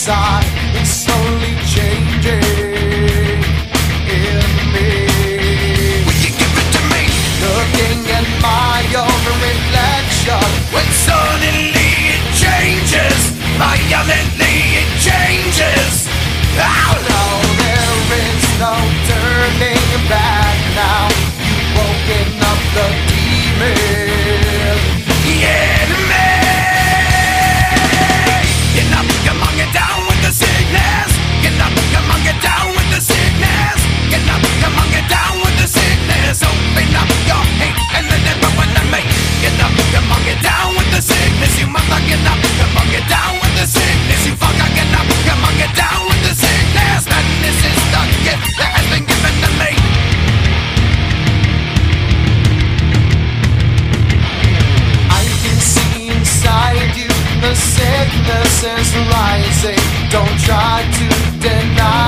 inside, it's slowly changing in me. Will you give it to me? Looking at my own reflection, When suddenly it changes, violently it changes. Oh no, there is no turning back now. You've woken up the demon. the enemy. Get up, come on, get down with the sickness. Get up, come on, get down with the sickness. Get up, come on, get down with the sickness. Open up your hate and let it run to me. Get up, come on, get down with the sickness. You mother, get up, come on, get down with the sickness. You fucker, get up, come on, get down with the sickness. Madness is the gift that has been given to me. I can see inside you, the sickness is rising. Don't try to deny